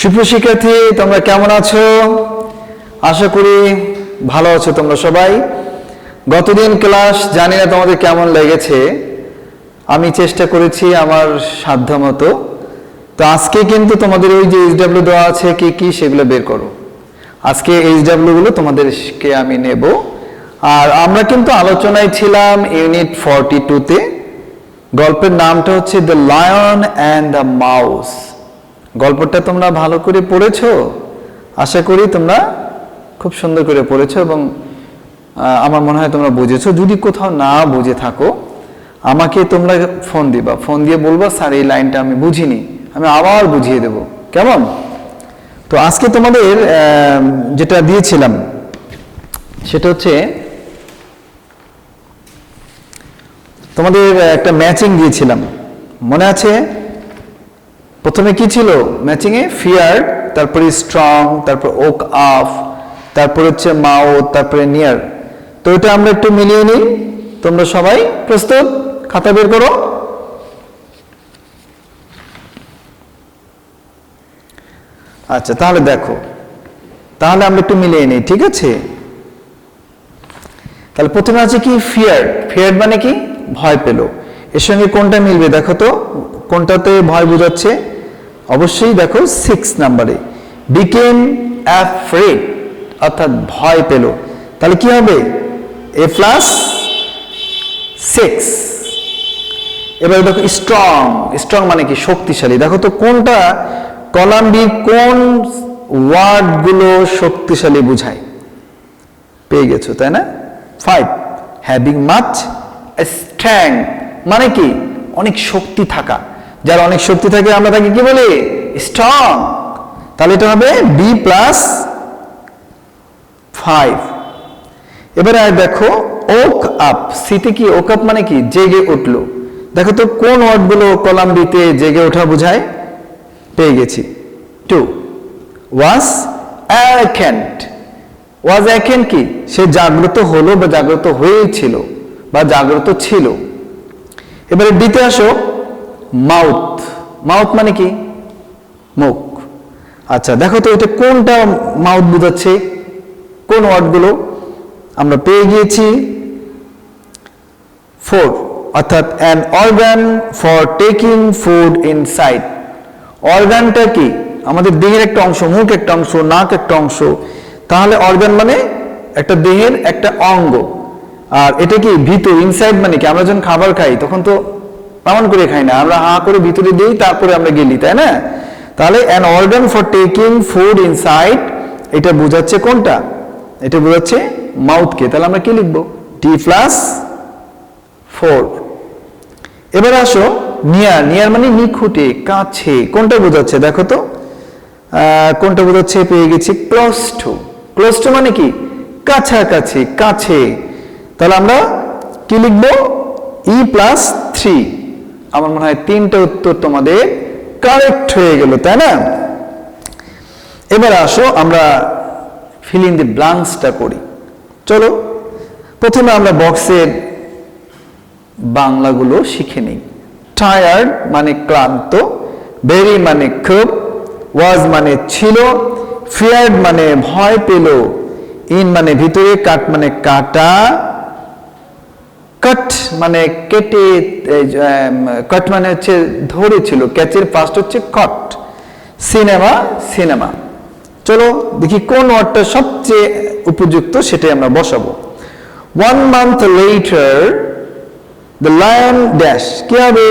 সুপ্রিয় শিক্ষার্থী, তোমরা কেমন আছো? আশা করি ভালো আছো তোমরা সবাই। গতদিন ক্লাস জানি না তোমাদের কেমন লেগেছে, আমি চেষ্টা করেছি আমার সাধ্যমতো। তো আজকে কিন্তু তোমাদের ওই যে এইচডব্লিউ দেওয়া আছে কি কি সেগুলো বের করো। আজকে এইচডব্লিউ গুলো তোমাদেরকে আমি নেব। আর আমরা কিন্তু আলোচনায় ছিলাম ইউনিট 42-তে। গল্পের নামটা হচ্ছে the lion and the mouse. গল্পটা তোমরা ভালো করে পড়েছো? আশা করি তোমরা খুব সুন্দর করে পড়েছো এবং আমার মনে হয় তোমরা বুঝেছো। যদি কোথাও না বুঝে থাকো আমাকে তোমরা ফোন দিবা, ফোন দিয়ে বলবা স্যার এই লাইনটা আমি বুঝিনি, আমি আবার বুঝিয়ে দেব, কেমন? তো আজকে তোমাদের যেটা দিয়েছিলাম সেটা হচ্ছে তোমাদের একটা ম্যাচিং দিয়েছিলাম, মনে আছে? প্রথমে কি ছিল ম্যাচিং এ? ফিয়ার্ড, তারপরে স্ট্রং, তারপর ওক আপ, তারপর হচ্ছে মাউথ, তারপরে নিয়ার। তো এটা আমরা একটু মিলিয়ে নিই। তোমরা সবাই প্রস্তুত? খাতা বের করো। আচ্ছা, তাহলে দেখো, তাহলে আমরা একটু মিলিয়ে নিই, ঠিক আছে? তাহলে প্রথমে আছে কি? ফিয়ার্ড। ফিয়ার্ড মানে কি? ভয় পেল। এর সঙ্গে কোনটা মিলবে দেখো তো, কোনটাতে ভয় বোঝাচ্ছে? অবশ্যই দেখো 6 নম্বরে বিকেম অ্যাফ্রেড, অর্থাৎ ভয় পেল। তাহলে কি হবে? a plus 6। এবার দেখো স্ট্রং। স্ট্রং মানে কি? শক্তিশালী। দেখো তো কোনটা কলাম বি কোন ওয়ার্ডগুলো শক্তিশালী বোঝায়? পেয়ে গেছো তাই না? 5 হ্যাভিং মাচ স্ট্রেংথ মানে কি? অনেক শক্তি থাকা। যার অনেক শক্তি থাকে আমরা তাকে কি বলি? স্ট্রং। তাহলে এটা হবে বি প্লাস 5। এবারে দেখো ওক আপ। সিতে কি? ওক আপ মানে কি? জেগে উঠলো। দেখো তো কোন ওয়ার্ডগুলো কলাম বিতে জেগে ওঠা বোঝায়? পেয়ে গেছি 2 ওয়াজ অ্যাওয়েকেন্ড। ওয়াজ অ্যাওয়েকেন্ড কি? সে জাগ্রত হলো বা জাগ্রত হয়েছিল বা জাগ্রত ছিল। এবারে ডিতে আসো, মাউথ। মাউথ মানে কি? মুখ। আচ্ছা দেখো তো এটা কোনটা মাউথ বোঝাচ্ছে? কোন ওয়ার্ডগুলো? আমরা পেয়ে গিয়েছি 4, অর্থাৎ an organ for taking food inside. অর্গানটা কি? আমাদের দেহের একটা অংশ, মুখ একটা অংশ, নাক একটা অংশ। তাহলে অর্গান মানে একটা দেহের একটা অঙ্গ। আর এটা কি? ভিতর। ইনসাইড মানে কি? আমরা যখন খাবার খাই তখন তো এমন করে খাই না, আমরা হা করে ভিতরে দিই তারপরে আমরা গেলি, তাই না? তাহলে an organ for taking food inside, এটা বোঝাচ্ছে কোনটা? এটা বোঝাচ্ছে মাউথকে। তাহলে আমরা কি লিখবো? D plus 4। এবার আসো নিয়ার। নিয়ার মানে নিখুঁতে, কাছে। কোনটা বোঝাচ্ছে দেখো তো, কোনটা বোঝাচ্ছে? পেয়ে গেছি ক্লোজ টু। ক্লোজ টু মানে কি? কাছাকাছি, কাছে। তাহলে আমরা কি লিখবো? ই প্লাস 3। আমার মনে হয় 3টা উত্তর তোমাদের কারেক্ট হয়ে গেল, তাই না? এবার আসো আমরা ফিল ইন দি ব্ল্যাঙ্কসটা করি। চলো প্রথমে আমরা বক্সের বাংলাগুলো শিখে নিই। টায়ার্ড মানে ক্লান্ত, ভেরি মানে খুব, ওয়াজ মানে ছিল, ফিয়ার্ড মানে ভয় পেল, ইন মানে ভিতরে, কাট মানে কাটা, কাট মানে কেটে, কাট মানে হচ্ছে ধরেছিল, ক্যাচের ফার্স্ট হচ্ছে কট। Cinema, cinema. চলো দেখি কোন ওয়ার্ডটা সবচেয়ে উপযুক্ত সেটাই আমরা বসাবো। 1 month later the lion dash। কি হবে?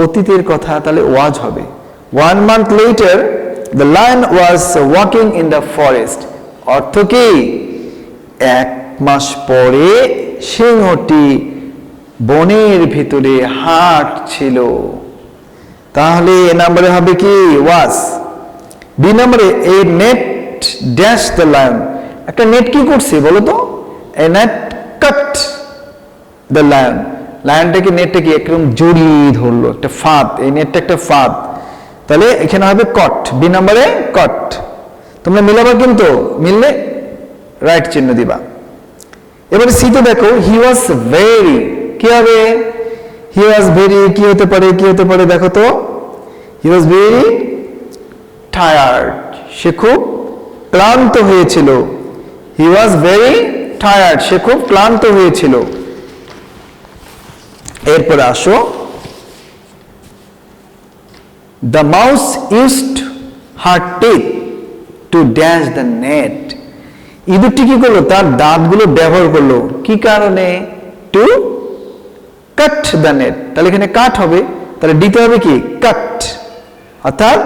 অতীতের কথা, তাহলে ওয়াজ হবে। 1 month later the lion was walking in the forest। অর্থ কি? 1 মাস পরে সিংহটি বনের ভিতরে হাঁটছিল। তাহলে এ নম্বরে হবে কি? ওয়াজ। বি নম্বরে এ নেট ড্যাশ দ্য লায়ন। একটা নেট কি করছে বলো তো? এ নেট কাট দ্য লায়ন। লায়নটাকে, নেটটাকে একদম জড়িয়ে ধরলো, একটা ফাঁদ। এই নেটটা একটা ফাঁদ। তাহলে এখানে হবে কট। বি নম্বরে কট। তোমরা মিলাবা কিন্তু, মিললে রাইট চিহ্ন দিবা। এবারে সিতে দেখো হি ওয়াজ ভেরি। কি হবে? হি ওয়াজ ভেরি কি হতে পারে? কি হতে পারে দেখো তো? হি ওয়াজ ভেরি টায়ার্ড, সে খুব ক্লান্ত হয়েছিল। হি ওয়াজ ভেরি টায়ার্ড, সে খুব ক্লান্ত হয়েছিল। এরপরে আসো, the mouse used her teeth to dash the net. ইঁদুরটি কি করলো? তার দাঁতগুলো ব্যবহার করলো কি কারণে? To cut the net. তাহলে এখানে কাট হবে, তাহলে দিতে হবে কি? কাট। অর্থাৎ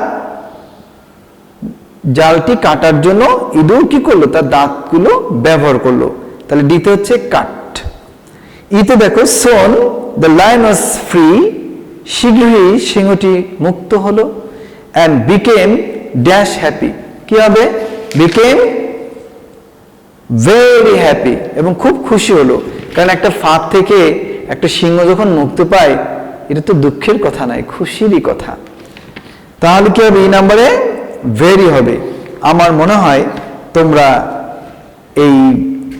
জালটি কাটার জন্য ইঁদুর কি করলো? তার দাঁতগুলো ব্যবহার করলো, তাহলে দিতে হচ্ছে কাট। ইতে দেখো, সোন দ্য লায়ন ওয়াজ ফ্রি, শীঘ্রই সিংহটি মুক্ত হলো। অ্যান্ড বিকেম ড্যাশ হ্যাপি, কি হবে? বিকেম ভেরি হ্যাপি, এবং খুব খুশি হলো। কারণ একটা ফাঁদ থেকে একটা সিংহ যখন মুক্তি পায়, এটা তো দুঃখের কথা নয়, খুশিরই কথা। তাহলে কি হবে? এই নাম্বারে ভেরি হবে। আমার মনে হয় তোমরা এই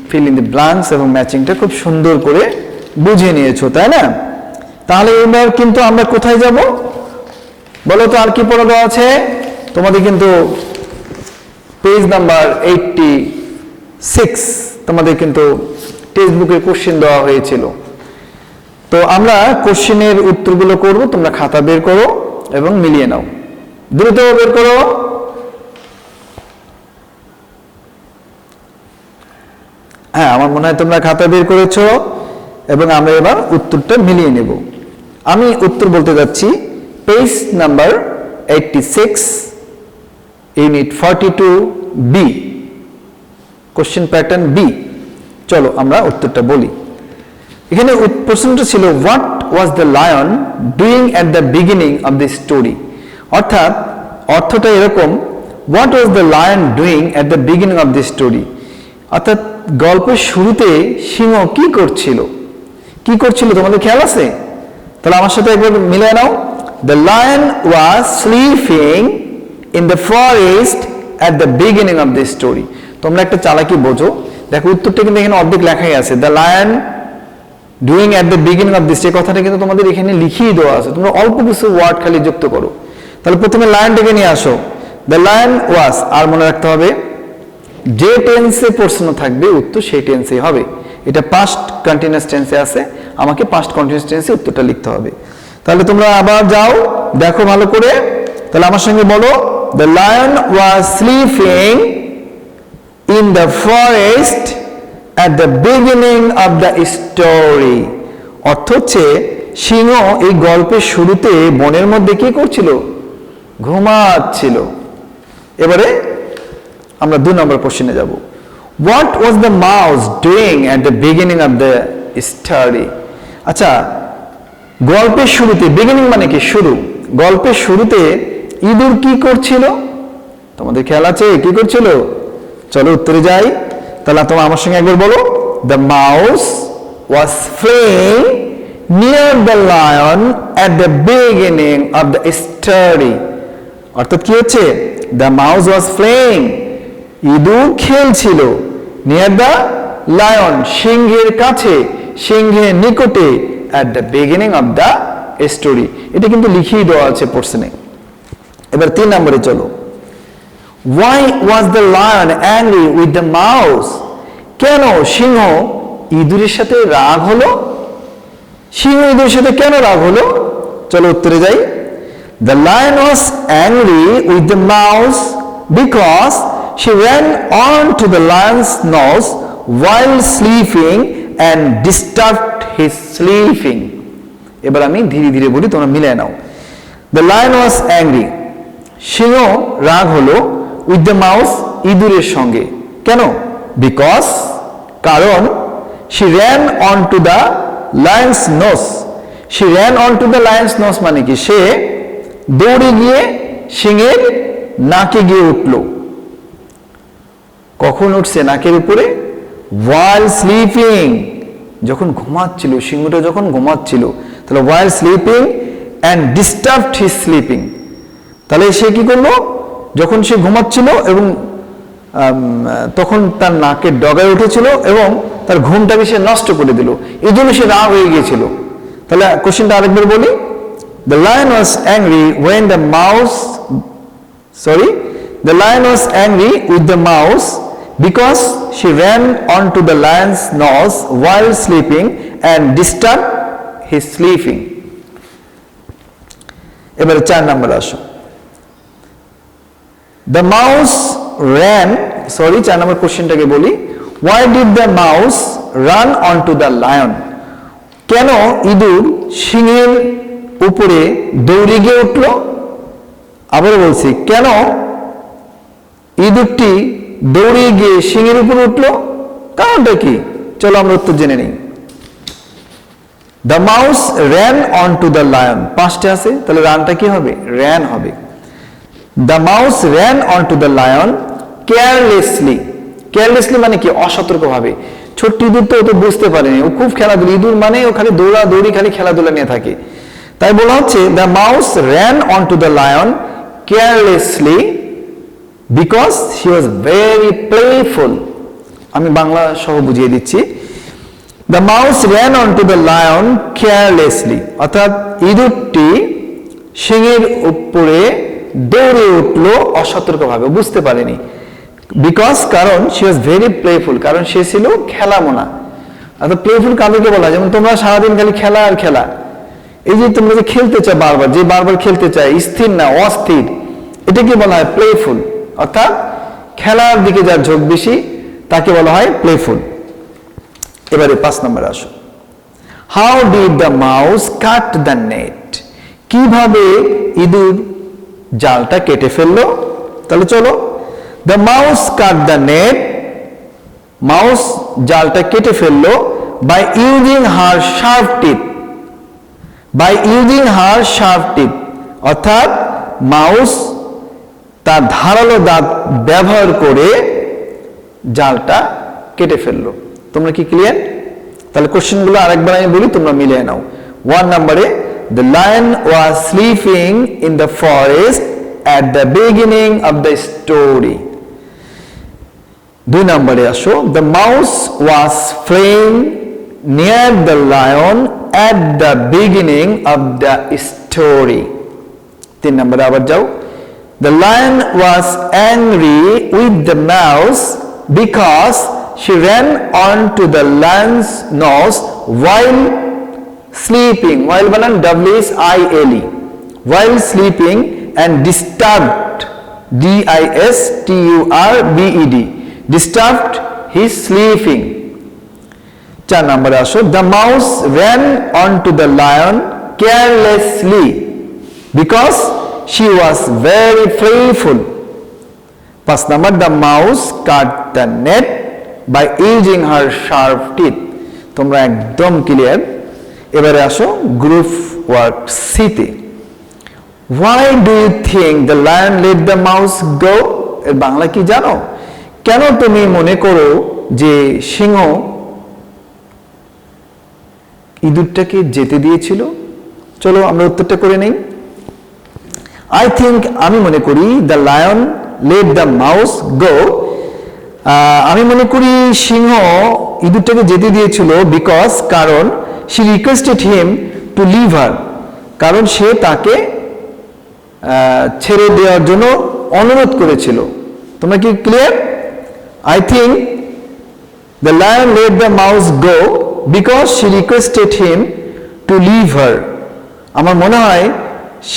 ফিল ইন দি ব্ল্যাঙ্কস এবং ম্যাচিংটা খুব সুন্দর করে বুঝে নিয়েছো, তাই না? তাহলে এবার কিন্তু আমরা কোথায় যাব বলো তো? আর কি পড়া দেওয়া আছে তোমাদের? কিন্তু পেজ নাম্বার 86 তোমাদের কিন্তু টেক্সট বুকের কোশ্চেন দেওয়া হয়েছিল। তো আমরা কোশ্চেনের উত্তরগুলো করব, তোমরা খাতা বের করো এবং মিলিয়ে নাও। দ্রুত বের করো। হ্যাঁ, আমার মনে হয় তোমরা খাতা বের করেছো, এবং আমরা এবার উত্তরটা মিলিয়ে নেব। আমি উত্তর বলতে যাচ্ছি, page number 86, unit 42 B, question pattern B. চলো আমরা উত্তরটা বলি। এখানে প্রশ্নটা ছিল, what was the lion doing at the beginning of the story. অর্থাৎ অর্থটা এরকম, what was the lion doing at the beginning of the story. অর্থাৎ গল্পের শুরুতে সিংহ কি করছিল? কি করছিল তোমাদের খেয়াল আছে? তাহলে আমার সাথে একবার মিলে নাও। The lion was sleeping in the forest at the beginning of the story. তোমরা একটা চালাকি বোঝো, দেখো উত্তরটা কিন্তু এখানে অর্ধেক লেখাই আছে। The lion doing at the beginning of this, এই কথাটা কিন্তু তোমাদের এখানে লিখিয়ে দেওয়া আছে। তোমরা অল্প কিছু ওয়ার্ড খালি যুক্ত করো। তাহলে প্রথমে লায়নটাকে নিয়ে আসো। দ্য লায়ন ওয়াজ, আর মনে রাখতে হবে যে টেন্সে প্রশ্ন থাকবে উত্তর সেই টেন্সেই হবে। এটা পাস্ট কন্টিনিউয়াস টেন্সে আছে, আমাকে পাস্ট কন্টিনিউয়াস টেন্সে উত্তরটা লিখতে হবে। তাহলে তোমরা আবার যাও, দেখো ভালো করে। তাহলে আমার সঙ্গে বলো, the lion was sleeping in the forest at the beginning of the story. অর্থ হচ্ছে সিংহ এই গল্পের শুরুতে বনের মধ্যে কি করছিল? ঘুমাচ্ছিল। এবারে আমরা 2 নম্বর কোশ্চেনে যাব। What was the mouse doing at the beginning of the story. আচ্ছা, গল্পের শুরুতে, বিগিনিং মানে কি? শুরু। গল্পের শুরুতে ইঁদুর কি করছিল? তোমাদের খেয়াল আছে কি করছিল? চলো উত্তরে যাই। তাহলে তোমরা আমার সঙ্গে একবার বলো, the mouse was playing near the lion at the beginning of the story. অর্থাৎ কি হচ্ছে? দ্য মাউস ওয়াজ প্লেইং, ইঁদুর খেলছিল, নিয়ার দ্য লায়ন, সিংহের কাছে, সিংহের নিকটে, at the beginning of the story. এটা কিন্তু লিখিয়ে দেওয়া আছে প্রশ্নে। এবার 3 নম্বরে চলো। Why was the lion angry with the mouse? কেন সিংহ ইঁদুরের সাথে রাগ হলো? সিংহ ইঁদুরের সাথে কেন রাগ হলো? চলো উত্তরে যাই। The lion was angry with the mouse because she ran on to the lion's nose while sleeping and disturbed his sleeping. এবার আমি ধীরে ধীরে বলি, তোমরা মিলে নাও। The lion was angry, সিংহ রাগ হলো, with the mouse, ইঁদুরের সঙ্গে। কেন? because, কারণ she ran on to the lion's nose. she ran on to the lion's nose মানে কি? সে দৌড়ে গিয়ে সিংহের নাকে গিয়ে উঠল। কখন উঠছে নাকের উপরে? while sleeping, যখন ঘুমাচ্ছিল, সিংহটা যখন ঘুমাচ্ছিল। তাহলে while sleeping and disturbed his sleeping, তাহলে সে কি করলো? যখন সে ঘুমাচ্ছিল এবং তখন তার নাকের ডগায় উঠেছিল এবং তার ঘুমটাকে সে নষ্ট করে দিল, এই জন্য সে রাগ হয়ে গিয়েছিল। তাহলে কোশ্চেনটা আরেকবার বলি। The lion was angry when the mouse sorry, the lion was angry with the mouse because she ran onto the lion's nose while sleeping and disturbed his sleeping. এবারে 4 নম্বর আসো। The mouse ran, sorry 4 নম্বর কোশ্চেনটাকে বলি, why did the mouse run onto the lion? কেন ইঁদুর সিংহের উপরে দৌড়ে গিয়ে উঠল? আবার বলছি, কেন ইঁদুরটি দৌড়ে গিয়ে সিংহের উপরে উঠল? কারণটা কি? চলো আমরা উত্তর জেনে নিই। The mouse ran onto the lion, পাঁচটা আছে, তাহলে রানটা কি হবে? ran হবে। The mouse ran onto the lion carelessly, carelessly মানে কি? অসতর্কভাবে। ছোট্ট ইঁদুর তো ও তো বুঝতে পারেনি, ও খুব খেলাধুলা, ইঁদুর মানে ও খালি দৌড়াদৌড়ি, খালি খেলাধুলা নিয়ে থাকে। তাই বলা হচ্ছে the mouse ran onto the lion carelessly because she was very playful. আমি বাংলা সহ বুঝিয়ে দিচ্ছি। The mouse ran onto the lion carelessly, অর্থাৎ ইঁদুরটি সিংহের উপরে দৌড়ে উঠল অসতর্কভাবে, বুঝতে পারেনি। বিকজ কারণ she was very playful, কারণ সে ছিল খেলামনা। অর্থাৎ প্লেফুল কাদেরকে বলা হয়? যেমন তোমরা সারাদিন খালি খেলা আর খেলা, এই যে তোমরা যে খেলতে চাও বারবার, যে বারবার খেলতে চায়, স্থির না অস্থির, এটাকে বলা হয় প্লেফুল। অর্থাৎ খেলার দিকে যার ঝোঁক বেশি তাকে বলা হয় প্লেফুল। এবারে 5 নম্বরে আসো। How did the mouse cut the net? কিভাবে ইঁদুর জালটা কেটে ফেললো? তাহলে চলো, the mouse cut the net, mouse জালটা কেটে ফেললো by using her sharp tip, by using her sharp tip, অর্থাৎ মাউস তার ধারালো দাঁত ব্যবহার করে জালটা কেটে ফেললো। তোমরা কি ক্লিয়ার? তাহলে কোশ্চেনগুলো আরেকবার আমি বলি, তোমরা মিলিয়ে নাও। 1 নম্বরে, the lion was sleeping in the forest at the beginning of the story. 2 নম্বরে আসো, the mouse was playing near the lion at the beginning of the story. 3 নম্বরে আবার যাও, the lion was angry with the mouse because she ran onto the lion's nose while sleeping, while banan WSILE, while sleeping and disturbed, DISTURBED, disturbed his sleeping. 4 নম্বরে আসো, the mouse ran onto the lion carelessly because she was very playful. 5 number, the mouse cut the net by using her sharp teeth. তোমরা একদম clear. এবারে আসো group work সিতে। Why do you think the lion let the mouse go? এর বাংলা কি জানো? কেন তুমি মনে করো যে সিংহ ইঁদুরটাকে যেতে দিয়েছিল? চলো আমরা উত্তরটা করে নেই। I think, আমি মনে করি, the lion let the mouse go, আমি মনে করি সিংহ ইঁদুরটাকে যেতে দিয়েছিল because, কারণ she requested him to leave her, কারণ সে তাকে ছেড়ে দেওয়ার জন্য অনুরোধ করেছিল। তোমরা কি clear? I think the lion let the mouse go because she requested him to leave her. আমার মনে হয়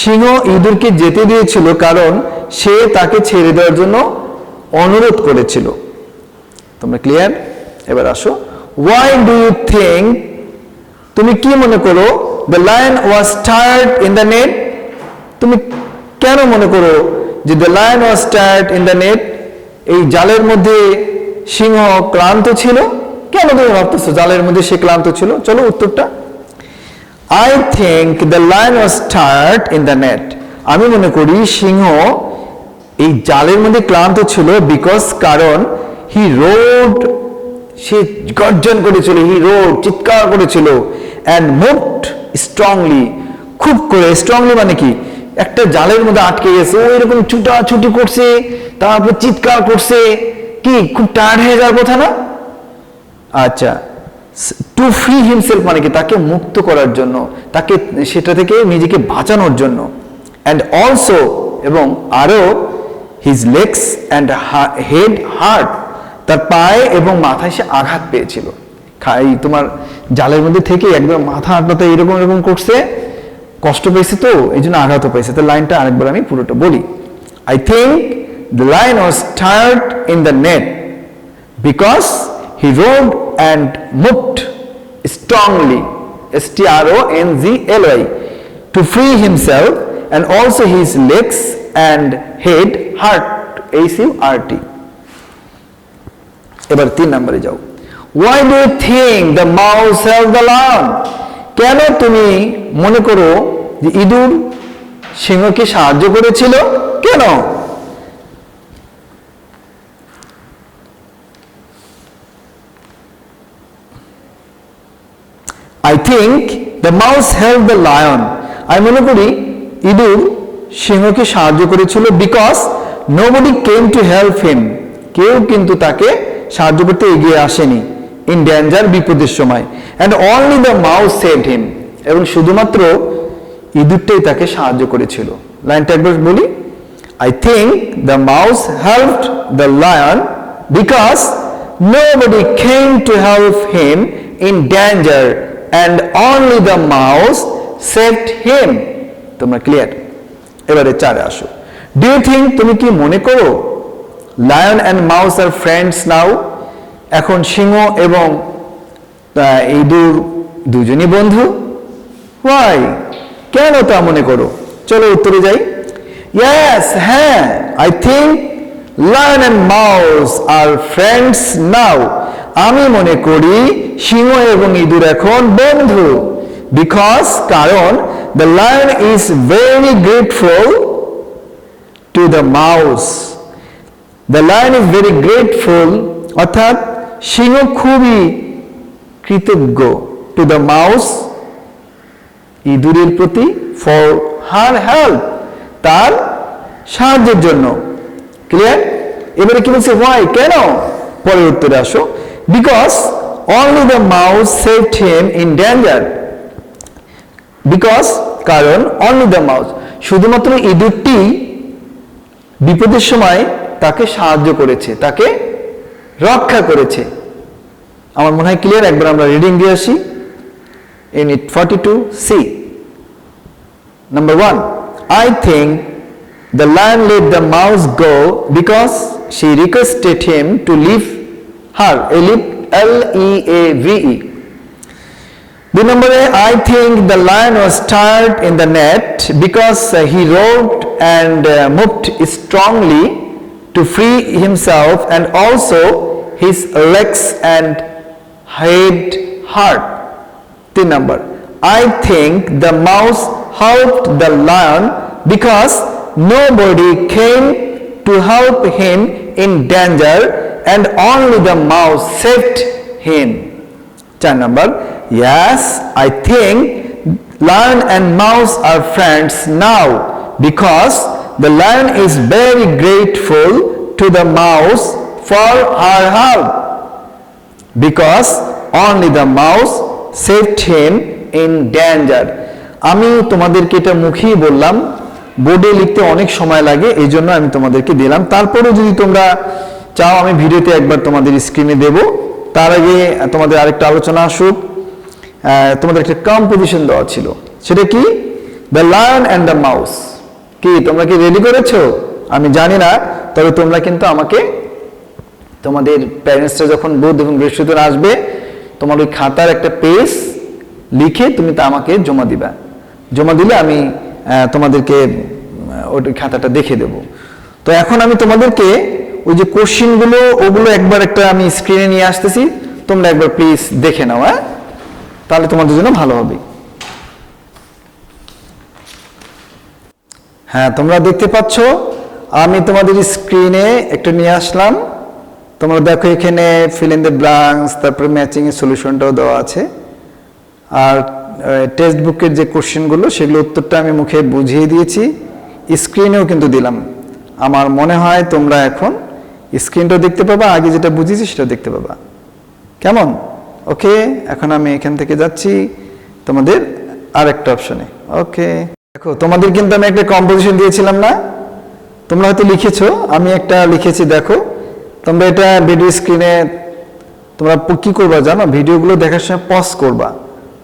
সিংহ ইঁদুরকে যেতে দিয়েছিল কারণ সে তাকে ছেড়ে দেওয়ার জন্য অনুরোধ করেছিল। তোমরা ক্লিয়ার? এবার আসো, why do you think, তুমি কি মনে করো, the lion was tired in the net? তুমি কেন মনে করো যে the lion was tired in the net, এই জালের মধ্যে সিংহ ক্লান্ত ছিল? কেন তুমি ভাবতেছো জালের মধ্যে সে ক্লান্ত ছিল? চলো উত্তরটা। I think the lion was tired in the net, আমি মনে করি সিংহ এই জালের মধ্যে ক্লান্ত ছিল because, কারণ he roared, সে গর্জন করেছিল, he roared, চিৎকার করেছিল, and moved strongly, খুব করে। strongly মানে কি? একটা জালের মধ্যে আটকে গেছে, ও এরকম ছুটাছুটি করছে, তারপর চিৎকার করছে, কি খুব টায়ার্ড হয়ে যাওয়ার কথা না? আচ্ছা, টু ফ্রি হিমসেলফ মানে কি? তাকে মুক্ত করার জন্য, তাকে সেটা থেকে নিজেকে বাঁচানোর জন্য। অ্যান্ড অলসো, এবং আরো, his legs and head hurt, তার পায়ে এবং মাথায় সে আঘাত পেয়েছিল। তোমার জালের মধ্যে থেকে একদম মাথা আটলাতে এরকম এরকম করছে, কষ্ট পেয়েছে, তো এই জন্য আঘাতও পেয়েছে। তো লাইনটা আরেকবার আমি পুরোটা বলি। I think the lion was tired in the net because he roared and moved strongly, strongly, to free himself, and also his legs and head hurt, hurt. এবার 3 নম্বরে যাও। Why do you think the mouse helped the lion? কেন তুমি মনে করো যে ইঁদুর সিংহকে সাহায্য করেছিল? কেন? I think the mouse helped the lion. আমি মনে করি ইঁদুর সিংহকে সাহায্য করেছিল because nobody came to help him. কেউ কিন্তু তাকে সাহায্য করতে এগিয়ে আসেনি in danger, বিপদের সময়, and only the mouse saved him. এবং শুধুমাত্র ইঁদুরটাই তাকে সাহায্য করেছিল। লাইনটা একবার বলি। I think the mouse helped the lion because nobody came to help him in danger, and only the mouse saved him. তোমরা ক্লিয়ার? এবারে 4 আসো। Do you think, তুমি কি মনে করো lion and mouse are friends now? এখন সিংহ এবং ইঁদুর দুজনই বন্ধু? Why? কেন তা মনে করো? চলো উত্তরে যাই। Yes, হ্যাঁ, I think lion and mouse are friends now. আমি মনে করি সিংহ এবং ইঁদুর এখন বন্ধু। Because, কারণ the lion is very grateful to the mouse. The lion is very grateful, অর্থাৎ সিংহ খুবই কৃতজ্ঞ to the mouse, ইঁদুরের প্রতি, for her help, তার সাহায্যের জন্য। ক্লিয়ার? এবারে কি বলছে? why, কেন? পরের উত্তরে আসো। because only the mouse saved him in danger. because, কারণ only the mouse, শুধুমাত্র ইঁদুরটি বিপদের সময় তাকে সাহায্য করেছে, তাকে রক্ষা করেছে। আমার মনে হয় ক্লিয়ার। একবার আমরা রিডিং দিয়ে আসি। Unit 42C. Number 1. I think the lion let the mouse go because she requested him to leave her. Leave. The number A, I think the lion was tired in the net because he roared and moved strongly to free himself, and also his legs and head hurt. The number, I think the mouse helped the lion because nobody came to help him in danger, and only the mouse saved him. 4 number, yes, I think lion and mouse are friends now because the lion is very grateful to the mouse for her help, because only the mouse saved him in danger. আমি তোমাদেরকে এটা মুখেই বললাম, বোর্ডে লিখতে অনেক সময় লাগে, এই জন্য আমি তোমাদেরকে দিলাম। তারপরেও যদি তোমরা চাও আমি ভিডিওতে একবার তোমাদের স্ক্রিনে দেব। তার আগে তোমাদের আরেকটা আলোচনা আসুক। তোমাদের একটা কম্পোজিশন দেওয়া ছিল, সেটা কি? The lion and the mouse. কি তোমরা কি রেডি করেছো? আমি জানি না, তবে তোমরা কিন্তু আমাকে তোমাদের প্যারেন্টসরা যখন বুধ এবং বৃহস্পতিবার আসবে, তোমার ওই খাতার একটা পেজ লিখে তুমি তা আমাকে জমা দিবা। জমা দিলে আমি তোমাদেরকে ওই খাতাটা দেখে দেব। তো এখন আমি তোমাদেরকে ওই যে কোশ্চেনগুলো ওগুলো একবার একটা আমি স্ক্রিনে নিয়ে আসতেছি, তোমরা একবার প্লিজ দেখে নাও। তাহলে তোমাদের জন্য ভালো হবে। হ্যাঁ, তোমরা দেখতে পাচ্ছ আমি তোমাদের স্ক্রিনে একটা নিয়ে আসলাম। তোমরা দেখো এখানে ফিল ইন দ্য ব্ল্যাঙ্কস, তারপরে ম্যাচিং এর সলিউশনটাও দেওয়া আছে। আর টেক্সট বুকের যে কোশ্চেনগুলো সেগুলো উত্তরটা আমি মুখে বুঝিয়ে দিয়েছি, স্ক্রিনেও কিন্তু দিলাম। আমার মনে হয় তোমরা এখন স্ক্রিনটাও দেখতে পাবা, আগে যেটা বুঝিয়েছি সেটা দেখতে পাবা। কেমন? ওকে, এখন আমি এখান থেকে যাচ্ছি তোমাদের আরেকটা অপশনে। ওকে, দেখো তোমাদের কিন্তু আমি একটা কম্পোজিশন দিয়েছিলাম না? তোমরা হয়তো লিখেছো, আমি একটা লিখেছি দেখো। তোমরা এটা ভিডিও স্ক্রিনে তোমরা কি করবা জানো, ভিডিওগুলো দেখার সময় পজ করবা,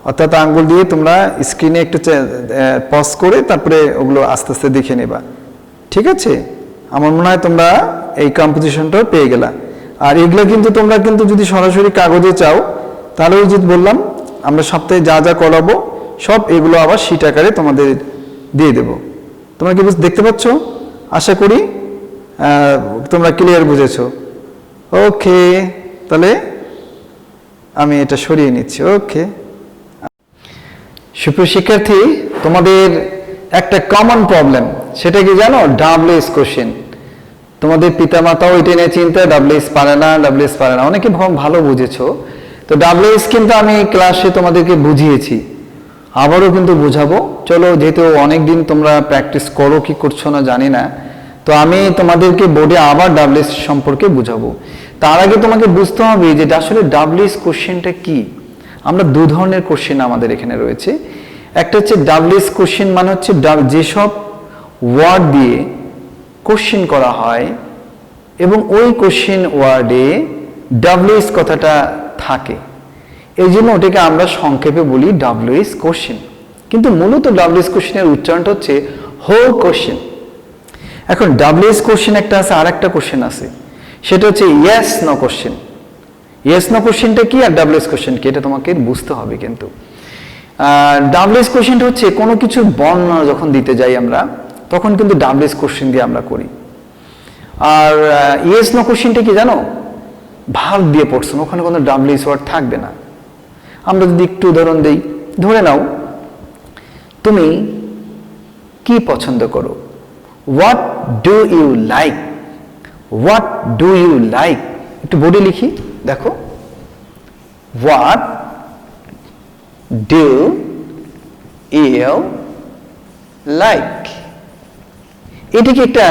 অর্থাৎ আঙ্গুল দিয়ে তোমরা স্ক্রিনে একটু পজ করে তারপরে ওগুলো আস্তে আস্তে দেখে নেবা, ঠিক আছে? আমার মনে হয় তোমরা এই কম্পোজিশনটাও পেয়ে গেলা। আর এগুলো কিন্তু তোমরা কিন্তু যদি সরাসরি কাগজে চাও তাহলে ওই যে বললাম আমরা সপ্তাহে যা যা করাবো সব এগুলো আবার শীট আকারে তোমাদের দিয়ে দেব। তোমরা কি দেখতে পাচ্ছ? আশা করি তোমরা ক্লিয়ার বুঝেছো। ওকে, তাহলে আমি এটা সরিয়ে নিচ্ছি। ওকে, সুপ্রিয় শিক্ষার্থী, তোমাদের একটা কমন প্রবলেম, সেটা কি জানো? WH question. তোমাদের পিতামাতাও এটা নিয়ে চিন্তা, ডাব্লিউএস পারে না, ডাব্লিউএস পারে না, অনেকে ভালো বুঝেছো। তো ডাব্লিউএস কিন্তু আমি ক্লাসে তোমাদেরকে বুঝিয়েছি, আবারও কিন্তু বুঝাবো। চলো, যেহেতু অনেকদিন তোমরা প্র্যাকটিস করো কি করছো না জানি না, তো আমি তোমাদেরকে বোর্ডে আবার ডাব্লিউএস সম্পর্কে বুঝাবো। তার আগে তোমাকে বুঝতে হবে যে আসলে ডাব্লিউএস কোশ্চেনটা কি। আমরা দু ধরনের কোশ্চেন আমাদের এখানে রয়েছে। একটা হচ্ছে ডাব্লিউএস কোশ্চেন, মানে হচ্ছে যেসব ওয়ার্ড দিয়ে কোশ্চেন করা হয় এবং ওই কোশ্চেন ওয়ার্ডে ডাব্লিউএস কথাটা থাকে, এই জন্য ওটাকে আমরা সংক্ষেপে বলি ডাব্লিউএস কোশ্চেন। কিন্তু মূলত ডাব্লিউএস কোশ্চেনের উচ্চারণটা হচ্ছে হোল কোশ্চেন। এখন ডাব্লিউএস কোশ্চেন একটা আছে, আর একটা কোশ্চেন আছে, সেটা হচ্ছে yes no question. Yes no কোশ্চেনটা কি আর ডাব্লিউএস কোশ্চেন কি, এটা তোমাকে বুঝতে হবে। কিন্তু ডাব্লিউএস কোশ্চেনটা হচ্ছে কোনো কিছুর বর্ণনা যখন দিতে যাই আমরা, তখন কিন্তু ডাব্লিউএস কোশ্চেন দিয়ে আমরা করি। আর ইয়েস নো কোশ্চেনটা কি জানো? ভার্ব দিয়ে পড়ছো, ওখানে কোনো ডাব্লিউএস ওয়ার্ড থাকবে না। আমরা যদি একটু উদাহরণ দেই, ধরে নাও তুমি কি পছন্দ করো, what do you like, what do you like. একটু বোর্ডে লিখি, দেখো, হোয়াট ডু ইউ লাইক। এটিকে একটা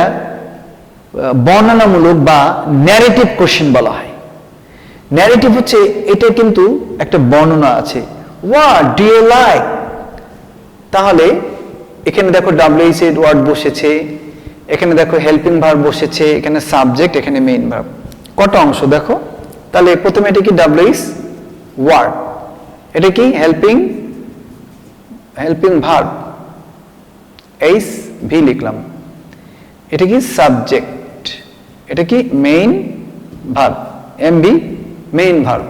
বর্ণনামূলক বা ন্যারেটিভ কোশ্চেন বলা হয়। ন্যারেটিভ হচ্ছে এটা কিন্তু একটা বর্ণনা আছে, হোয়াট ডু ইউ লাইক। তাহলে এখানে দেখো ডাব্লিউএস এর ওয়ার্ড বসেছে, এখানে দেখো হেল্পিং ভার্ব বসেছে, এখানে সাবজেক্ট, এখানে মেইন ভার্ব, কত অংশ দেখো। তাহলে প্রথমে এটা কি ডাব্লিউএস ওয়ার্ড, এটা কি হেল্পিং ভার্ব, এইচ ভি লিখলাম, এটা কি সাবজেক্ট, এটা কি main verb, M V main verb.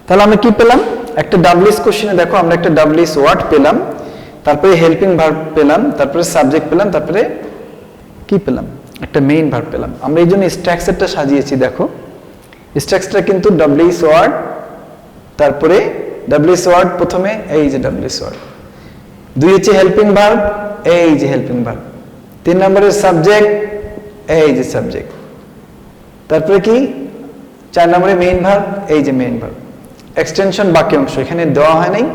তাহলে আমরা কি পেলাম? একটা ডাব্লিউএস কোশ্চেনে দেখো আমরা একটা ডাব্লিউএস ওয়ার্ড পেলাম, তারপরে হেল্পিং ভার্ব পেলাম, তারপরে সাবজেক্ট পেলাম, তারপরে কি পেলাম? একটা মেইন ভার্ব পেলাম। আমরা এই জন্য স্ট্রাকচারটা সাজিয়েছি, দেখো স্ট্রাকচারটা কিন্তু ডাব্লিউএস ওয়ার্ড, তারপরে ডাব্লিউএস ওয়ার্ড প্রথমে, এই যে ডাব্লিউএস ওয়ার্ড, দুই হচ্ছে হেল্পিং ভার্ব, এই যে হেল্পিং ভার্ব, তিন নম্বরের সাবজেক্ট, এই যে সাবজেক্ট, তারপরে কি চার নম্বরে মেইন ভার্ব, এই যে মেইন ভার্ব। এক্সটেনশন বাকি অংশ এখানে দেওয়া হয় নাই,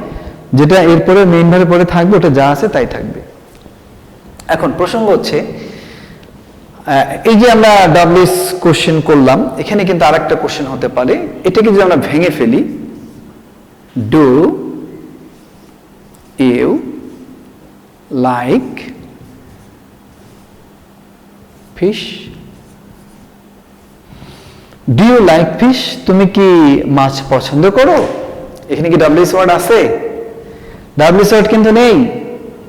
যেটা এরপরে মেইন ভার্বের পরে থাকবে ওটা যা আছে তাই থাকবে। এখন প্রসঙ্গ হচ্ছে এই যে আমরা ডাব্লিউএস কোশ্চেন করলাম, এখানে কিন্তু আরেকটা কোশ্চেন হতে পারে। এটাকে যদি আমরা ভেঙে ফেলি, do you like fish, do you like fish, তুমি কি মাছ পছন্দ করো? এখানে কি ডাব্লিউএস ওয়ার্ড আছে? ডাব্লিউএস ওয়ার্ড কিন্তু নেই।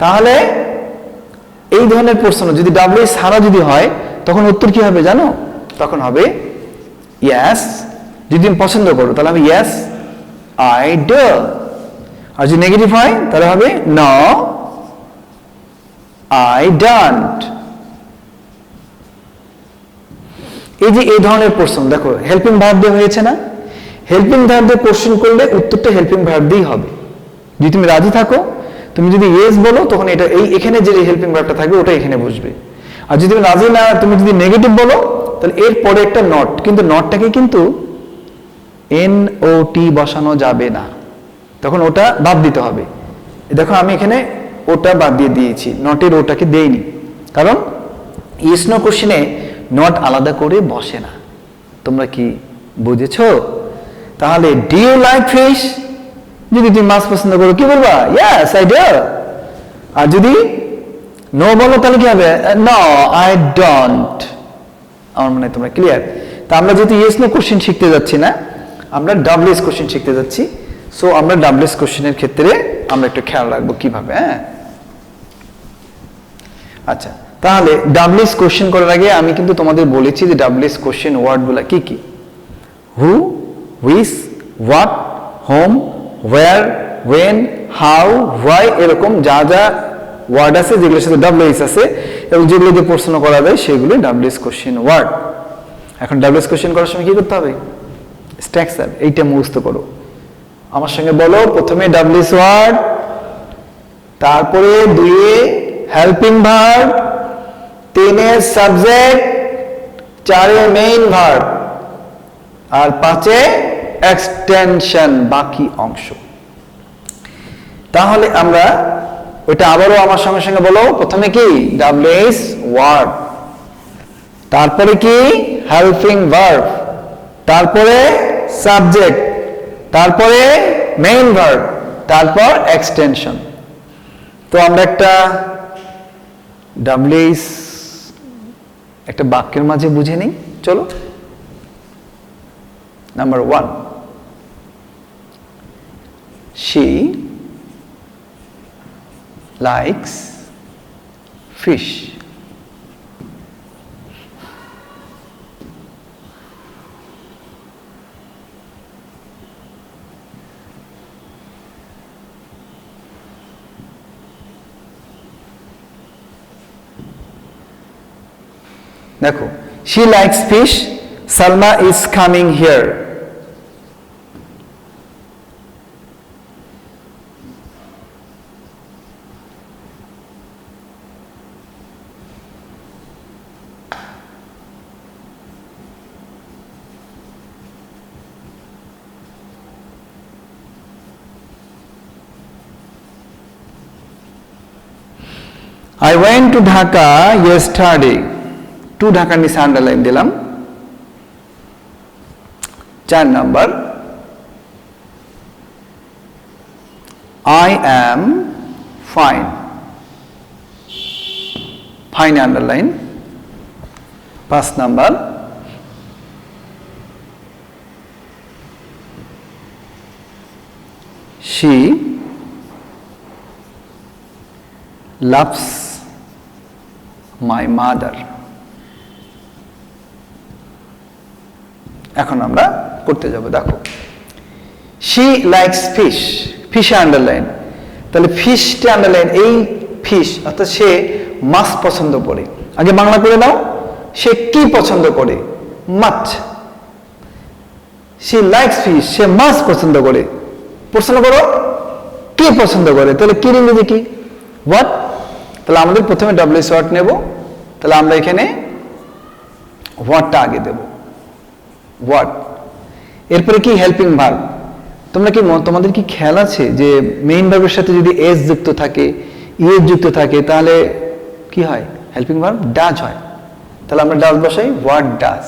তাহলে এই ধরনের প্রশ্ন যদি ডাব্লিউএস ছাড়া যদি হয়, তখন উত্তর কি হবে জানো? তখন হবে ইয়েস। যদি তুমি পছন্দ করো তাহলে হবে ইয়েস আই ডু। আর যদি নেগেটিভ হয় তাহলে হবে নো আই ডোন্ট। এই যে এই ধরনের প্রশ্ন দেখো হেল্পিং ভার্ব দিয়ে হয়েছে না? হেল্পিং ভার্ব দিয়ে কোশ্চেন করলে উত্তরটা হেল্পিং ভার্ব দিয়েই হবে। যদি তুমি রাজি থাকো, তুমি যদি ইয়েস বলো, তখন এটা এখানে যে হেল্পিং ভার্বটা থাকবে ওটা এখানে বসবে। আর যদি তুমি রাজি না, তুমি যদি নেগেটিভ বলো, তাহলে এর পরে একটা নট, কিন্তু নটটাকে কিন্তু NOT বসানো যাবে না, তখন ওটা বাদ দিতে হবে। দেখো আমি এখানে ওটা বাদ দিয়ে দিয়েছি, নটের ওটাকে দেইনি, কারণ ইয়েস নো কোশ্চেনে নট আলাদা করে বসে না। তোমরা কি বুঝেছো? তাহলে ডু ইউ লাইক ফিশ, যদি তুমি মাছ পছন্দ করো কি বলবা? Yes I do. আর যদি নো বলো তাহলে কি হবে? No I don't. আমার মনে হয় তোমরা ক্লিয়ার। তা আমরা যেহেতু ইয়েস নো কোশ্চেন শিখতে যাচ্ছি না, আমরা ডাবলএস কোশ্চেন শিখতে যাচ্ছি। সো আমরা ডাবলএস কোশ্চেনের ক্ষেত্রে আমরা একটু খেয়াল রাখবো কিভাবে। হ্যাঁ, আচ্ছা, তাহলে ডাবলএস কোশ্চেন করার আগে আমি কিন্তু তোমাদের বলেছি যে ডাবলএস কোশ্চেন ওয়ার্ডগুলো কি কি। Who, which, what, whom, where, when, how, why, এরকম যা যা ওয়ার্ড আছে যেগুলোর সাথে ডাবলএস আছে এবং যেগুলো দিয়ে প্রশ্ন করা যায় সেগুলো ডাবলএস কোশ্চেন ওয়ার্ড। এখন ডাবলএস কোশ্চেন করার সময় কি করতে হবে? স্ট্রাকচার এইটা মুখস্থ করো। আমার সঙ্গে বলো, প্রথমে ডাবলএস ওয়ার্ড, তারপরে দুইয়ে হেল্পিং ভার্ব, তিনে সাবজেক্ট, চারে মেইন ভার্ব, আর পাঁচে এক্সটেনশন বাকি অংশ। তাহলে আমরা ওইটা আবারও আমার সঙ্গে সঙ্গে বলো, প্রথমে কি ডাবলএস ওয়ার্ড, তারপরে কি হেল্পিং ভার্ব, তারপরে সাবজেক্ট, তারপরে মেইন ভার্ব, তারপর এক্সটেনশন। তো আমরা একটা ডাবলএস একটা বাক্যের মাঝে বুঝে নিই, চলো। Number 1, she likes fish. দেখো, she likes fish, Salma is coming here. I went to Dhaka yesterday. To ঢাকার নিচে আন্ডারলাইন দিলাম। 4 number, I am fine. Fine underline. 5 number, she loves my mother. এখন আমরা করতে যাব। দেখো, she likes fish, ফিশে আন্ডারলাইন, তাহলে ফিশটা আন্ডারলাইন। এই ফিশ অর্থাৎ সে মাছ পছন্দ করে। আগে বাংলা করে দাও, সে কি পছন্দ করে? মাছ। she likes fish, সে মাছ পছন্দ করে। প্রশ্ন করো কি পছন্দ করে, তাহলে কি ইংরেজি কি? হোয়াট। তাহলে আমাদের প্রথমে ডাবলএস ওয়ার্ড নেব, তাহলে আমরা এখানে হোয়াটটা আগে দেব, হোয়াট। এরপরে কি হেল্পিং ভার্ব। তোমরা কি তোমাদের কি খেয়াল আছে যে মেইন ভার্বের সাথে যদি এস যুক্ত থাকে, ইএস যুক্ত থাকে, তাহলে কি হয়? হেল্পিং ভার্ব ডাজ হয়। তাহলে আমরা ডাজ বসাই, হোয়াট ডাজ।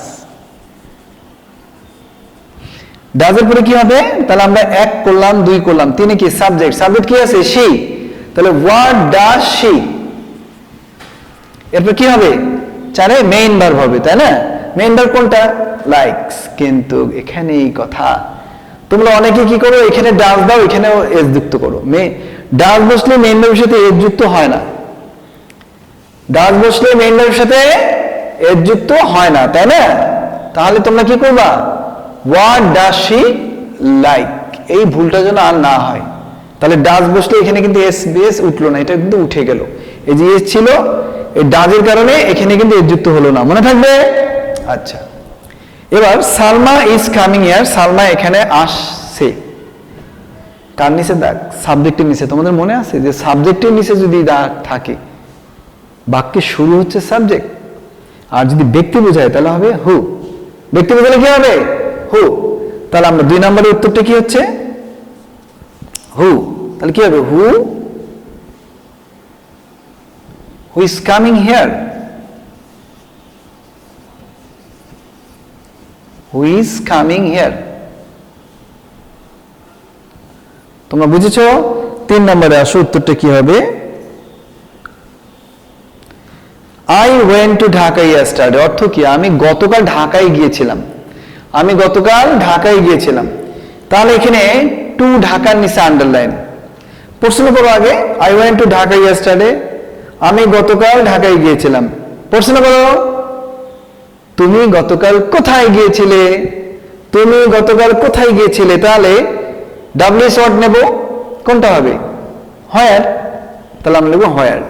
ডাজের পরে কি হবে? তাহলে আমরা 1 করলাম, 2 করলাম, 3 কি সাবজেক্ট। সাবজেক্ট কি আছে? শি। তাহলে হোয়াট ডাজ শি। এরপর কি হবে? 4 মেইন ভার্ব হবে, তাই না? মেইন ভার্ব কোনটা? লাইকস। কিন্তু এখানেই কথা, তোমরা অনেকে কি করো, এখানে ডাজ দাও, এখানেও এস যুক্ত করো। ডাজ বসলে মেইন ভার্বের সাথে এস যুক্ত হয় না। ডাজ বসলে মেইন ভার্বের সাথে এস যুক্ত হয় না, তাই না? তাহলে তোমরা কি করবা? What does she like. এই ভুলটা যেন আর না হয়। তাহলে ডাজ বসলে এখানে কিন্তু এস বেস উঠলো না, এটা কিন্তু উঠে গেল। এই যে এস ছিল, এই ডাজের কারণে এখানে কিন্তু এস যুক্ত হলো না, মনে থাকবে? আচ্ছা, এবার Salma is coming here. Salma এখানে আসছে, কার নিচে দাগ? সাবজেক্টের নিচে। তোমাদের মনে আছে যে সাবজেক্টের নিচে যদি দাগ থাকে, বাক্যের শুরু হচ্ছে সাবজেক্ট, আর যদি ব্যক্তি বোঝায় তাহলে হবে হু। ব্যক্তি বোঝালে কি হবে? হু। তাহলে আমরা 2 নম্বরের উত্তরটা কি হচ্ছে? হু। তাহলে কি হবে? Who is coming here. Who is coming here? তোমরা বুঝেছো? 3 নম্বরে আসো, উত্তরটা কি হবে? ওয়েন্ট টু ঢাকা ইয়েস্টারডে অর্থ কি? আমি গতকাল ঢাকায় গিয়েছিলাম। আমি গতকাল ঢাকায় গিয়েছিলাম। তাহলে এখানে টু ঢাকার নিচে আন্ডারলাইন। প্রশ্ন করো আগে, I went to Dhaka yesterday, আমি গতকাল ঢাকায় গিয়েছিলাম। প্রশ্ন করো, তুমি গতকাল কোথায় গিয়েছিলে? তুমি গতকাল কোথায় গিয়েছিলে? তাহলে ডাব্লিউএস ওয়ার্ড নেব, কোনটা হবে? হোয়ার। তাহলে আমরা নেব হোয়ার।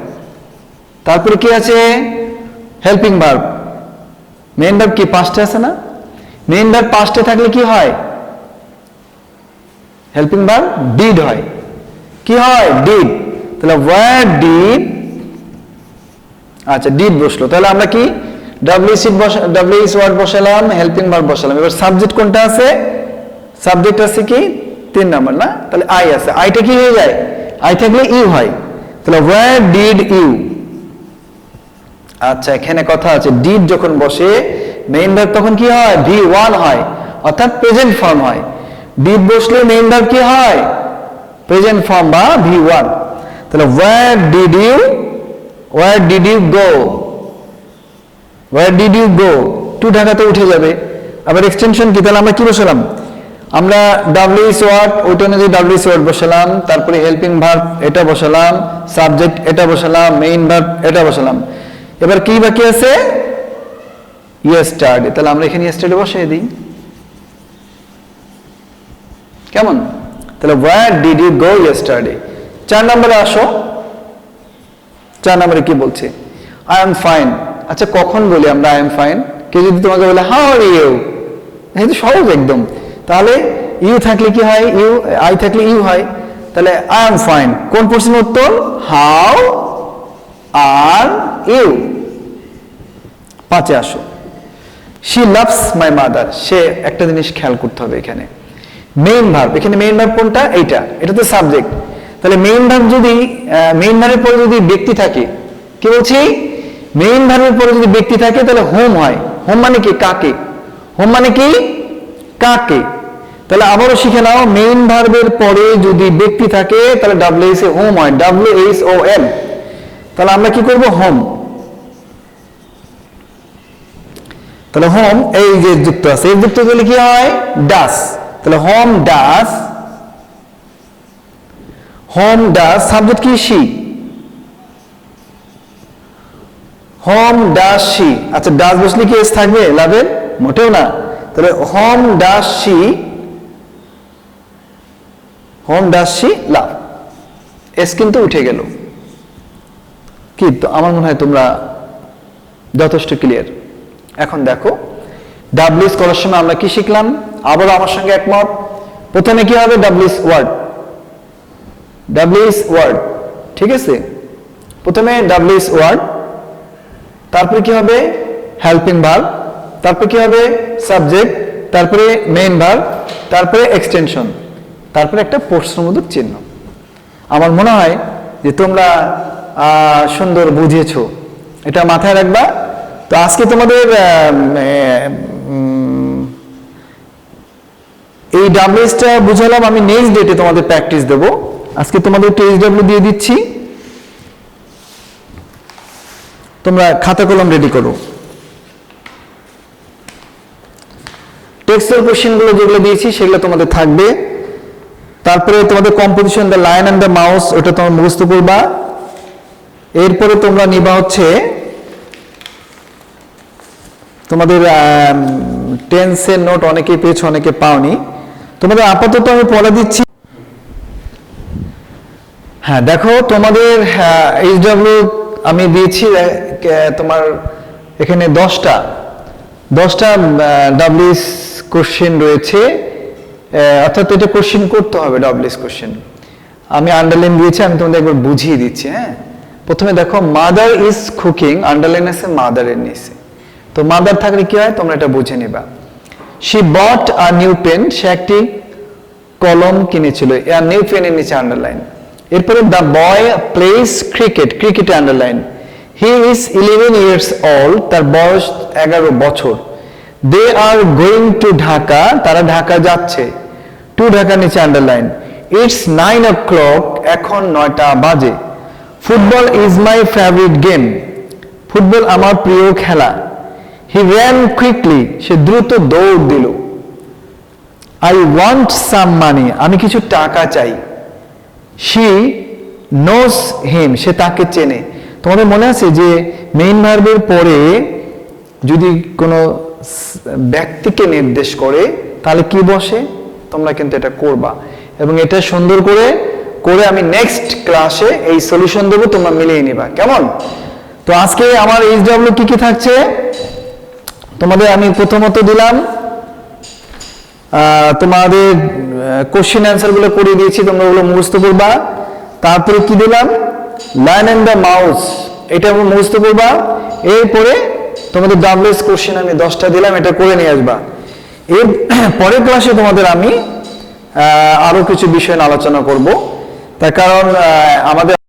তারপরে কি আছে? Helping verb. মেইন ভার্ব কি পাস্টে আছে না? মেইন ভার্ব পাস্টে থাকলে কি হয়? হেল্পিং ভার্ব ডিড হয়। কি হয়? ডিড। তাহলে ওয়ার ডিড, আচ্ছা ডিড বসলো। তাহলে আমরা কি ডাব্লিউএস ওয়ার্ড বসালাম, হেল্পিং ভার্ব বসালাম। এবার সাবজেক্ট কোনটা আছে? সাবজেক্ট আছে কি 3 নাম্বার না? তাহলে আই আছে। আইটা কি হয়ে যায়? আই থাকলে ইউ হয়। তাহলে ওয়ার ডিড ইউ। আচ্ছা এখানে কথা আছে, ডিড যখন বসে মেইন ভার্ব তখন কি হয়? V1 হয়, অর্থাৎ প্রেজেন্ট ফর্ম হয়। ডিড বসলে মেইন ভার্ব কি হয়? প্রেজেন্ট ফর্ম বা V1। তাহলে where did you go? Where did you go, to ঢাকাতে উঠে যাবে। আবার এক্সটেনশন কি? তাহলে আমরা কি বসালাম? আমরা ডাব্লিউএস ওয়ার্ড, ওইটা অনুযায়ী ডাব্লিউএস ওয়ার্ড বসালাম, তারপরে হেল্পিং ভার্ব এটা বসালাম, সাবজেক্ট এটা বসালাম, মেইন ভার্ব এটা বসালাম। এবার কি বাকি আছে? ইয়েস্টারডে। তাহলে আমরা এখানে ইয়েস্টারডে বসিয়ে দিই, কেমন? তাহলে where did you go yesterday. 4 নম্বরে আসো। 4 নম্বরে কি বলছে? I am fine. আচ্ছা কখন বলি আমরা আই এম ফাইন? কেউ যদি তোমাকে বলে হাউ আর ইউ, এই তো সহজ একদম। তাহলে ইউ থাকলে কি হয়? ইউ, আই থাকলে ইউ হয়। তাহলে আই এম ফাইন কোন প্রশ্নের উত্তর? How are you. 5-এ আসো। She loves my mother. সে একটা জিনিস খেয়াল করতে হবে এখানে, মেইন ভার্ব। এখানে মেইন ভার্ব কোনটা? এইটা, এটা তো সাবজেক্ট। তাহলে মেইন ভার্ব যদি মেইন ভার্বের পরে যদি ব্যক্তি থাকে, কি বলছি? মেইন ভার্বের পরে যদি ব্যক্তি থাকে তাহলে হোম হয়। হোম মানে কি? কাকে। হোম মানে কি? কাকে। তাহলে আবারও শিখে নাও, মেইন ভার্বের পরে যদি ব্যক্তি থাকে তাহলে ডাব্লিউএস এ হোম হয়, WHOM। তাহলে আমরা কি করব? হোম। তাহলে হোম এই যে যুক্ত আছে, এই যুক্ত করলে কি হয়? ডাস। তাহলে হোম ডাস, হোম ডাস। সাবজেক্ট কি? শি। Home does she. আচ্ছা ডাস বসলে কি এস থাকবে লাভের? মোটেও না। তাহলে home does she, home does she love. S কিন্তু উঠে গেল। কি তো আমার মনে হয় তোমরা যথেষ্ট ক্লিয়ার। এখন দেখো ডাব্লিউএস করার সময় আমরা কি শিখলাম? আবারও আমার সঙ্গে একমত। প্রথমে কি হবে? ডাব্লিউএস ওয়ার্ড, ডাব্লিউএস ওয়ার্ড, ঠিক আছে? প্রথমে ডাব্লিউএস ওয়ার্ড, তারপরে কি হবে? হেল্পিং ভার্ব, তারপরে কি হবে? সাবজেক্ট, তারপরে মেইন ভার্ব, তারপরে এক্সটেনশন, তারপরে একটা প্রশ্নবোধক চিহ্ন। আমার মনে হয় যে তোমরা সুন্দর বুঝেছো, এটা মাথায় রাখবা। তো আজকে তোমাদের এই ডাব্লিউএসটা বুঝালাম, আমি নেক্সট ডেটে তোমাদের প্র্যাকটিস দেবো। আজকে তোমাদের THW দিয়ে দিচ্ছি, তোমরা খাতা কলম রেডি করো। টেক্সটের কোশ্চেনগুলো যেগুলো দিয়েছি সেগুলো তোমাদের থাকবে। তারপরে তোমাদের composition, the lion and the mouse, ওটা তোমরা মুখস্থ করবা। এরপরে তোমরা নিবা হচ্ছে তোমাদের টেন্সের নোট, অনেকেই পেয়েছো অনেকে পাওনি। তোমাদের আপাতত আমি পড়া দিচ্ছি। হ্যাঁ দেখো তোমাদের HW আমি দিয়েছি তোমার এখানে 10টা ডাব্লিউএস কোশ্চেন রয়েছে, অর্থাৎ এটা কোশ্চেন করতে হবে ডাব্লিউএস কোশ্চেন। আমি আন্ডারলাইন দিয়েছি, আমি তোমাদের একবার বুঝিয়ে দিচ্ছি। হ্যাঁ প্রথমে দেখো মাদার ইজ কুকিং, আন্ডারলাইন আছে মাদারের নিচে। তো মাদার থাকলে কি হয় তোমরা এটা বুঝে নিবা। She bought a new pen, সে একটি কলম কিনেছিল, আর নিউ পেনের নিচে আন্ডারলাইন। এরপরে দ্য বয় প্লেস ক্রিকেট, ক্রিকেটে underline. He is 11 years old, তার বয়স 11 বছর। They are going to Dhaka, তারা ঢাকা যাচ্ছে, টু ঢাকার নিচে আন্ডারলাইন। ইটস 9 o'clock, এখন 9টা বাজে। Football is my favourite game, football আমার প্রিয় খেলা। হি ran কুইকলি, সে দ্রুত দৌড় দিল। আই ওয়ান্ট সাম মানি, আমি কিছু টাকা চাই। শি নোস হিম, সে তাকে চেনে। তোমাদের মনে আছে যে মেইন ভার্বের পরে যদি কোনো ব্যক্তিকে নির্দেশ করে তাহলে কি বসে? তোমরা কিন্তু এটা করবা এবং এটা সুন্দর করে করে আমি নেক্সট ক্লাসে এই সলিউশন দেবো, তোমরা মিলিয়ে নিবা, কেমন? তো আজকে আমার এইচডব্লিউ কি কি থাকছে তোমাদের আমি প্রথমত দিলাম তোমাদের কোশ্চেন অ্যান্সার গুলো করে দিয়েছি, তোমরা ওগুলো মুখস্থ করবা। তারপরে কি দিলাম? লায়ন এন্ড দ্য মাউস, এটা মুখস্থ করবা। এরপরে তোমাদের ডাব্লিউএস কোশ্চেন আমি 10টা দিলাম, এটা করে নিয়ে আসবা। এর পরের ক্লাসে তোমাদের আমি আরো কিছু বিষয় নিয়ে আলোচনা করব, তার কারণ আমাদের